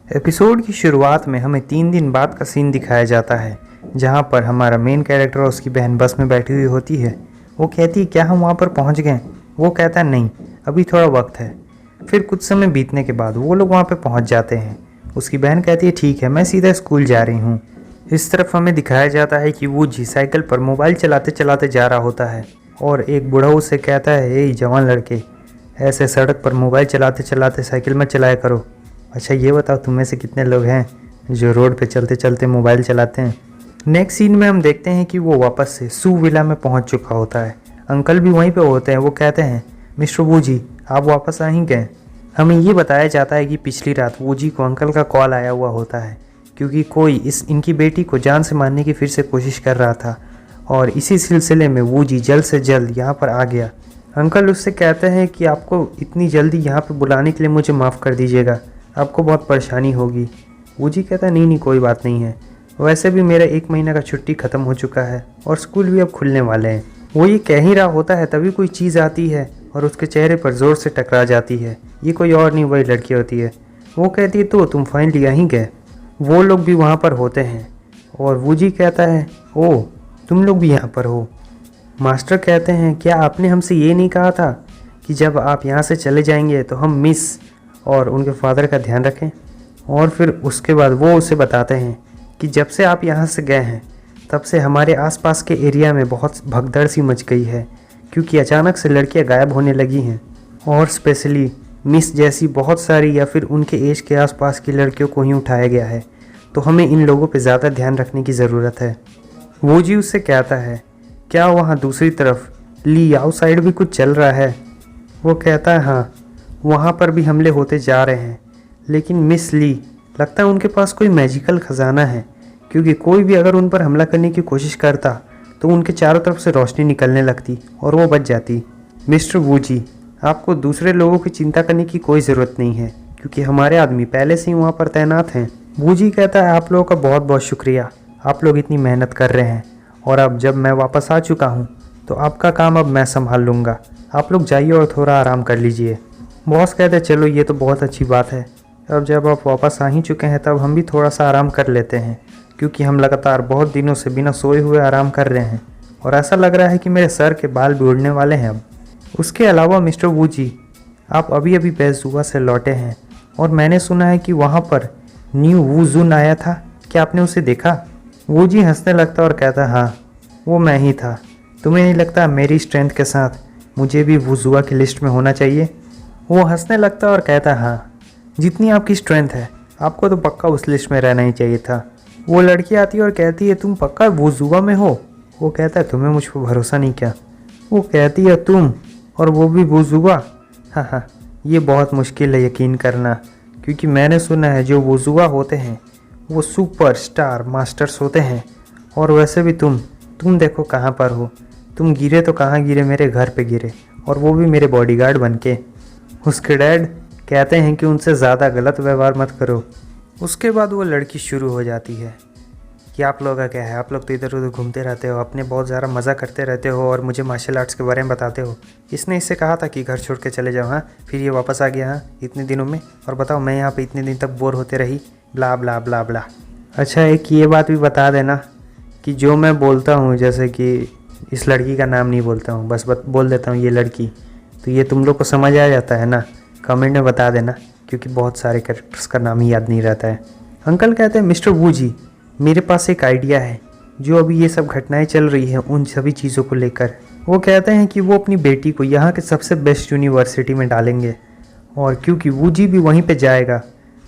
Episode की शुरुआत में हमें 3 दिन बाद का सीन दिखाया जाता है, जहां पर हमारा मेन कैरेक्टर और उसकी बहन बस में बैठी हुई होती है। वो कहती है क्या हम वहां पर पहुंच गए? वो कहता है नहीं, अभी थोड़ा वक्त है। फिर कुछ समय बीतने के बाद वो लोग वहां पर पहुंच जाते हैं। उसकी बहन कहती है ठीक है, मैं सीधा स्कूल जा रही हूँ। इस तरफ हमें दिखाया जाता है कि वूजी साइकिल पर मोबाइल चलाते चलाते जा रहा होता है और एक बूढ़ा उससे कहता है ए जवान लड़के, ऐसे सड़क पर मोबाइल चलाते चलाते साइकिल मत चलाया करो। अच्छा ये बताओ तुम में से कितने लोग हैं जो रोड पे चलते चलते मोबाइल चलाते हैं। नेक्स्ट सीन में हम देखते हैं कि वो वापस से सू विला में पहुंच चुका होता है। अंकल भी वहीं पे होते हैं। वो कहते हैं मिस्टर वूजी आप वापस आ ही गए। हमें ये बताया जाता है कि पिछली रात वूजी को अंकल का कॉल आया हुआ होता है, क्योंकि कोई इनकी बेटी को जान से मारने की फिर से कोशिश कर रहा था और इसी सिलसिले में वूजी जल्द से जल्द यहाँ पर आ गया। अंकल उससे कहते हैं कि आपको इतनी जल्दी यहाँ पे बुलाने के लिए मुझे माफ़ कर दीजिएगा, आपको बहुत परेशानी होगी। वूजी कहता है नहीं कोई बात नहीं है, वैसे भी मेरा 1 महीना का छुट्टी ख़त्म हो चुका है और स्कूल भी अब खुलने वाले हैं। वो ये कह ही रहा होता है तभी कोई चीज़ आती है और उसके चेहरे पर ज़ोर से टकरा जाती है। ये कोई और नहीं वही लड़की होती है। वो कहती है तो तुम फाइनली आ ही गए। वो लोग भी वहाँ पर होते हैं और वूजी कहता है ओह तुम लोग भी यहाँ पर हो। मास्टर कहते हैं क्या आपने हमसे ये नहीं कहा था कि जब आप यहाँ से चले जाएंगे तो हम मिस और उनके फादर का ध्यान रखें। और फिर उसके बाद वो उसे बताते हैं कि जब से आप यहाँ से गए हैं तब से हमारे आसपास के एरिया में बहुत भगदड़ सी मच गई है, क्योंकि अचानक से लड़कियाँ गायब होने लगी हैं और स्पेशली मिस जैसी बहुत सारी या फिर उनके एज के आसपास की लड़कियों को ही उठाया गया है। तो हमें इन लोगों पर ज़्यादा ध्यान रखने की ज़रूरत है। वो जी उससे कहता है क्या वहाँ दूसरी तरफ ली आउटसाइड भी कुछ चल रहा है? वो कहता है हाँ वहाँ पर भी हमले होते जा रहे हैं, लेकिन मिस ली लगता है उनके पास कोई मैजिकल ख़जाना है, क्योंकि कोई भी अगर उन पर हमला करने की कोशिश करता तो उनके चारों तरफ से रोशनी निकलने लगती और वो बच जाती। मिस्टर वूजी आपको दूसरे लोगों की चिंता करने की कोई ज़रूरत नहीं है, क्योंकि हमारे आदमी पहले से ही वहाँ पर तैनात हैं। वूजी कहता है आप लोगों का बहुत बहुत शुक्रिया, आप लोग इतनी मेहनत कर रहे हैं और अब जब मैं वापस आ चुका हूँ तो आपका काम अब मैं संभाल लूँगा। आप लोग जाइए और थोड़ा आराम कर लीजिए। बॉस कहते हैं चलो ये तो बहुत अच्छी बात है, अब जब आप वापस आ ही चुके हैं तब हम भी थोड़ा सा आराम कर लेते हैं, क्योंकि हम लगातार बहुत दिनों से बिना सोए हुए आराम कर रहे हैं और ऐसा लग रहा है कि मेरे सर के बाल भी उड़ने वाले हैं अब। उसके अलावा मिस्टर वूजी आप अभी अभी बेजुआ से लौटे हैं और मैंने सुना है कि वहाँ पर न्यू वूजून आया था, क्या आपने उसे देखा? वूजी हंसने लगता और कहता हाँ वो मैं ही था। तुम्हें नहीं लगता मेरी स्ट्रेंथ के साथ मुझे भी वूजुआ की लिस्ट में होना चाहिए? वो हंसने लगता और कहता हाँ जितनी आपकी स्ट्रेंथ है आपको तो पक्का उस लिस्ट में रहना ही चाहिए था। वो लड़की आती है और कहती है तुम पक्का वूजुआ में हो? वो कहता है तुम्हें मुझ पर भरोसा नहीं क्या? वो कहती है तुम और वो भी वूजुआ? हाँ ये बहुत मुश्किल है यकीन करना, क्योंकि मैंने सुना है जो वूजुआ होते हैं वो सुपर स्टार मास्टर्स होते हैं। और वैसे भी तुम देखो कहाँ पर हो, तुम गिरे तो कहाँ गिरे, मेरे घर पे गिरे और वो भी मेरे बॉडीगार्ड बन के। उसके डैड कहते हैं कि उनसे ज़्यादा गलत व्यवहार मत करो। उसके बाद वो लड़की शुरू हो जाती है कि आप लोगों का क्या है, आप लोग तो इधर उधर घूमते रहते हो, अपने बहुत ज़्यादा मज़ा करते रहते हो और मुझे मार्शल आर्ट्स के बारे में बताते हो। इसने इससे कहा था कि घर छोड़ के चले जाओ, हाँ फिर ये वापस आ गया हाँ इतने दिनों में, और बताओ मैं यहाँ पे इतने दिन तक बोर होते रही, ब्ला ब्ला ब्ला ब्ला। अच्छा एक ये बात भी बता देना कि जो मैं बोलता हूँ, जैसे कि इस लड़की का नाम नहीं बोलता हूँ, बस बोल देता हूँ ये लड़की, तो ये तुम लोग को समझ आ जाता है ना? कमेंट में बता देना, क्योंकि बहुत सारे कैरेक्टर्स का नाम ही याद नहीं रहता है। अंकल कहते हैं मिस्टर वूजी मेरे पास एक आइडिया है जो अभी ये सब घटनाएं चल रही हैं उन सभी चीज़ों को लेकर। वो कहते हैं कि वो अपनी बेटी को यहाँ के सबसे बेस्ट यूनिवर्सिटी में डालेंगे, और क्योंकि वूजी भी वहीं पे जाएगा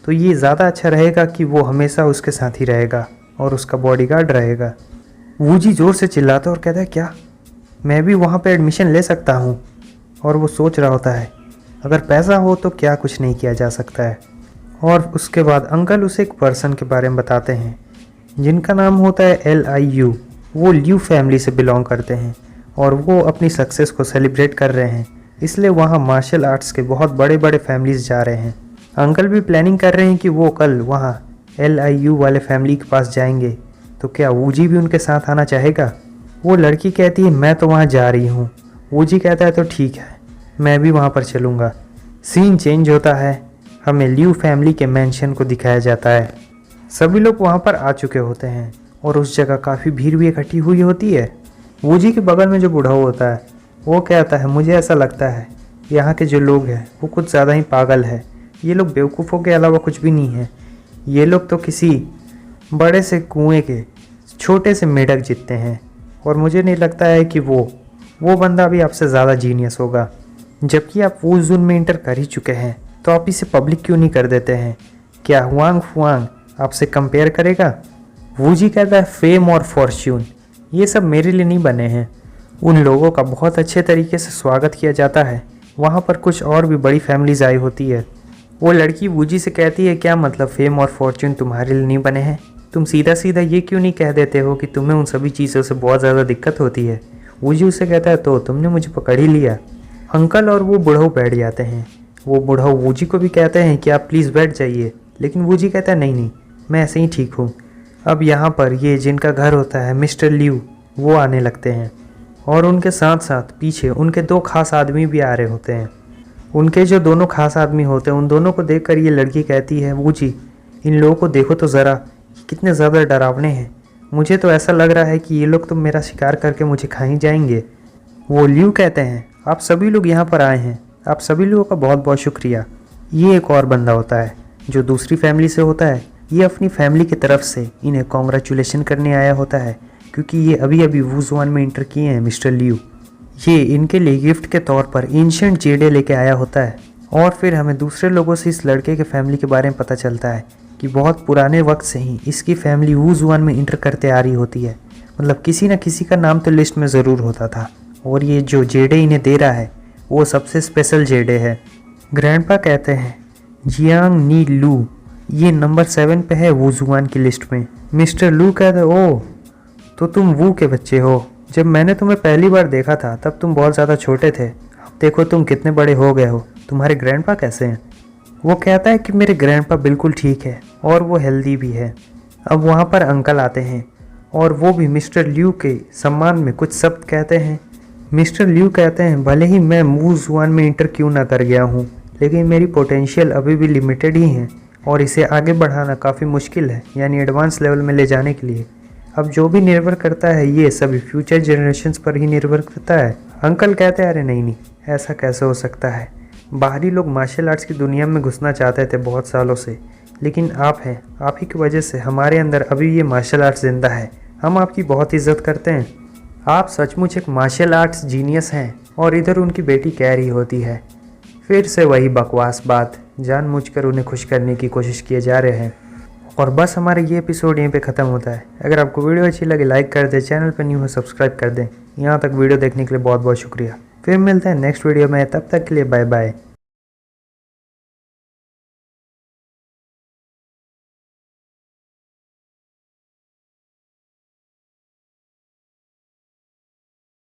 तो ये ज़्यादा अच्छा रहेगा कि वो हमेशा उसके साथ ही रहेगा और उसका बॉडीगार्ड रहेगा। वूजी ज़ोर से चिल्लाता और कहता है क्या मैं भी वहाँ पे एडमिशन ले सकता हूँ? और वो सोच रहा होता है अगर पैसा हो तो क्या कुछ नहीं किया जा सकता है। और उसके बाद अंकल उसे एक पर्सन के बारे में बताते हैं जिनका नाम होता है LIU। वो ल्यू फैमिली से बिलोंग करते हैं और वो अपनी सक्सेस को सेलिब्रेट कर रहे हैं, इसलिए वहाँ मार्शल आर्ट्स के बहुत बड़े बड़े फैमिलीज़ जा रहे हैं। अंकल भी प्लानिंग कर रहे हैं कि वो कल वहाँ LIU वाले फैमिली के पास जाएंगे, तो क्या वूजी भी उनके साथ आना चाहेगा? वो लड़की कहती है मैं तो वहाँ जा रही हूँ। वूजी कहता है तो ठीक है मैं भी वहाँ पर चलूँगा। सीन चेंज होता है, हमें लियू फैमिली के मैंशन को दिखाया जाता है। सभी लोग वहाँ पर आ चुके होते हैं और उस जगह काफ़ी भीड़ भी इकट्ठी हुई होती है। वूजी के बगल में जो बूढ़ा होता है वो कहता है, मुझे ऐसा लगता है यहाँ के जो लोग हैं वो कुछ ज़्यादा ही पागल है। ये लोग बेवकूफ़ों के अलावा कुछ भी नहीं है। ये लोग तो किसी बड़े से कुएं के छोटे से मेढक जितते हैं और मुझे नहीं लगता है कि वो बंदा भी आपसे ज़्यादा जीनियस होगा। जबकि आप वो जोन में इंटर कर ही चुके हैं तो आप इसे पब्लिक क्यों नहीं कर देते हैं? क्या हुआंग फुआंग आपसे कंपेयर करेगा? वूजी कहता है, फेम और फॉर्च्यून ये सब मेरे लिए नहीं बने हैं। उन लोगों का बहुत अच्छे तरीके से स्वागत किया जाता है। वहाँ पर कुछ और भी बड़ी फैमिलीज आई होती है। वो लड़की वूजी से कहती है, क्या मतलब फेम और फॉर्च्यून तुम्हारे लिए नहीं बने हैं? तुम सीधा सीधा ये क्यों नहीं कह देते हो कि तुम्हें उन सभी चीज़ों से बहुत ज़्यादा दिक्कत होती है? वूजी उससे कहता है, तो तुमने मुझे पकड़ ही लिया। अंकल और वो बुढ़ऊ बैठ जाते हैं। वो बुढ़ऊ वूजी को भी कहते हैं कि आप प्लीज़ बैठ जाइए, लेकिन वूजी कहता है, नहीं मैं ऐसे ही ठीक हूँ। अब यहाँ पर ये जिनका घर होता है मिस्टर लियू वो आने लगते हैं और उनके साथ साथ पीछे उनके दो खास आदमी भी आ रहे होते हैं। उनके जो दोनों खास आदमी होते हैं उन दोनों को देखकर ये लड़की कहती है, वूजी इन लोगों को देखो तो ज़रा, कितने ज़्यादा डरावने हैं। मुझे तो ऐसा लग रहा है कि ये लोग तो मेरा शिकार करके मुझे खा ही जाएंगे। वो लियू कहते हैं, आप सभी लोग यहाँ पर आए हैं, आप सभी लोगों का बहुत बहुत शुक्रिया। ये एक और बंदा होता है जो दूसरी फैमिली से होता है। ये अपनी फैमिली की तरफ से इन्हें कॉन्ग्रेचुलेशन करने आया होता है क्योंकि ये अभी अभी वूज़ुआन में इंटर किए हैं मिस्टर लियू। ये इनके लिए गिफ्ट के तौर पर एंशिएंट जेडे लेके आया होता है। और फिर हमें दूसरे लोगों से इस लड़के के फैमिली के बारे में पता चलता है कि बहुत पुराने वक्त से ही इसकी फैमिली वूज़ुआन में इंटर करते आ रही होती है। मतलब किसी न किसी का नाम तो लिस्ट में ज़रूर होता था और ये जो जेडे इन्हें दे रहा है वो सबसे स्पेशल जेडे है। ग्रैंडपा कहते हैं, जियांग नी लू ये नंबर 7 पे है वूज़ुआन की लिस्ट में। मिस्टर लू कहते हैं, ओह तो तुम वू के बच्चे हो। जब मैंने तुम्हें पहली बार देखा था तब तुम बहुत ज़्यादा छोटे थे, अब देखो तुम कितने बड़े हो गए हो। तुम्हारे ग्रैंडपा कैसे हैं? वो कहता है कि मेरे ग्रैंडपा बिल्कुल ठीक है और वो हेल्दी भी है। अब वहाँ पर अंकल आते हैं और वो भी मिस्टर लियू के सम्मान में कुछ शब्द कहते हैं। मिस्टर लियू कहते हैं, भले ही मैं वूज़ुआन में इंटर क्यों ना कर गया हूँ, लेकिन मेरी पोटेंशियल अभी भी लिमिटेड ही है और इसे आगे बढ़ाना काफ़ी मुश्किल है, यानी एडवांस लेवल में ले जाने के लिए। अब जो भी निर्भर करता है ये सभी फ्यूचर जनरेशन्स पर ही निर्भर करता है। अंकल कहते हैं, अरे नहीं ऐसा कैसे हो सकता है। बाहरी लोग मार्शल आर्ट्स की दुनिया में घुसना चाहते थे बहुत सालों से, लेकिन आप हैं, आप ही की वजह से हमारे अंदर अभी ये मार्शल आर्ट्स जिंदा है। हम आपकी बहुत इज्जत करते हैं। आप सचमुच एक मार्शल आर्ट्स जीनियस हैं। और इधर उनकी बेटी कह रही होती है, फिर से वही बकवास बात, जानबूझकर उन्हें खुश करने की कोशिश किए जा रहे हैं। और बस हमारा ये एपिसोड यहीं पे ख़त्म होता है। अगर आपको वीडियो अच्छी लगे लाइक कर दें, चैनल पर न्यू हो सब्सक्राइब कर दें। यहाँ तक वीडियो देखने के लिए बहुत बहुत शुक्रिया। फिर मिलते हैं नेक्स्ट वीडियो में, तब तक के लिए बाय बाय।